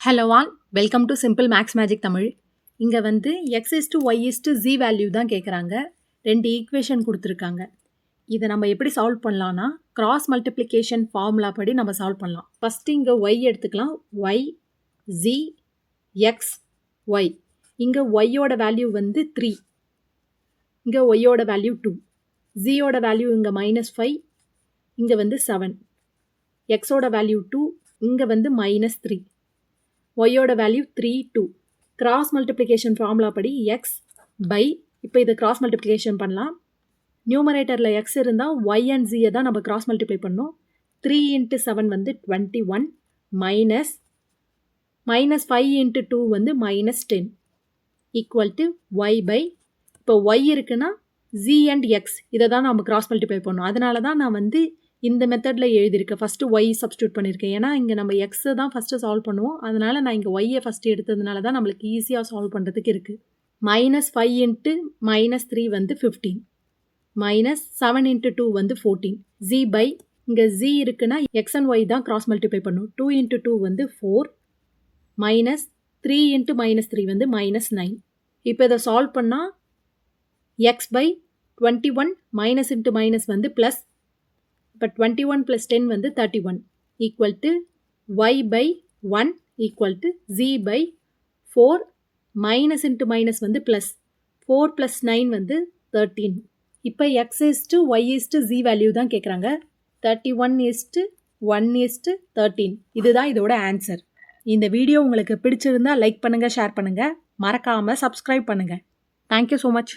Hello all welcome to simple maths magic Tamil. இங்கே வந்து x is to y is to z value தான் கேட்குறாங்க. 2 equation கொடுத்துருக்காங்க. இதை நம்ம எப்படி சால்வ் பண்ணலான்னா கிராஸ் மல்டிப்ளிகேஷன் ஃபார்முலா படி நம்ம சால்வ் பண்ணலாம். ஃபஸ்ட்டு இங்கே ஒய் எடுத்துக்கலாம். Y z x y. இங்கே ஒய்யோட வேல்யூ வந்து 3, இங்கே ஒய்யோட வேல்யூ 2, ஜியோட வேல்யூ இங்கே -5, இங்கே வந்து 7, எக்ஸோட வேல்யூ 2, இங்கே வந்து -3, ஒய்யோட வேல்யூ 3, 2. கிராஸ் மல்டிப்ளிகேஷன் ஃபார்முலா படி எக்ஸ் பை, இப்போ இதை கிராஸ் மல்டிப்ளிகேஷன் பண்ணலாம். நியூமரேட்டரில் எக்ஸ் இருந்தால் ஒய் அண்ட் ஜியை தான் நம்ம கிராஸ் மல்டிப்ளை பண்ணோம். 3 × 7 வந்து 21 மைனஸ் -5 × 2 வந்து -10 ஈக்குவல் டு ஒய் பை, இப்போ ஒய் இருக்குன்னா ஜி அண்ட் எக்ஸ் இதை தான் நம்ம கிராஸ் மல்டிப்ளை பண்ணோம். அதனால தான் நான் வந்து இந்த மெத்தடில் எழுதியிருக்கேன். ஃபஸ்ட்டு ஒய் சப்ஸ்டியூட் பண்ணியிருக்கேன். ஏன்னா இங்கே நம்ம எக்ஸை தான் ஃபஸ்ட்டு சால்வ் பண்ணுவோம். அதனால் நான் இங்கே ஒய்யை ஃபஸ்ட்டு எடுத்ததுனால தான் நம்மளுக்கு ஈஸியாக சால்வ் பண்ணுறதுக்கு இருக்குது. -5 × -3 வந்து 15, -7 × 2 வந்து 14. ஜி பை, இங்கே ஜி இருக்குன்னா எக்ஸ் அண்ட் ஒய் தான் கிராஸ் மல்டிப்ளை பண்ணும். 2 × 2 வந்து 4, -3 × -3 வந்து -9. இப்போ இதை சால்வ் பண்ணால் x by 21 minus into minus வந்து ப்ளஸ், இப்போ 21 + 10 வந்து 31 equal to y by 1 equal to z by 4 minus into minus வந்து ப்ளஸ், 4 + 9 வந்து 13. இப்போ x is to y is to z value தான் கேட்குறாங்க. 31:1:13 இதுதான் இதோட ஆன்சர். இந்த வீடியோ உங்களுக்கு பிடிச்சிருந்தா லைக் பண்ணுங்கள், ஷேர் பண்ணுங்கள், மறக்காமல் சப்ஸ்கிரைப் பண்ணுங்கள். Thank you so much.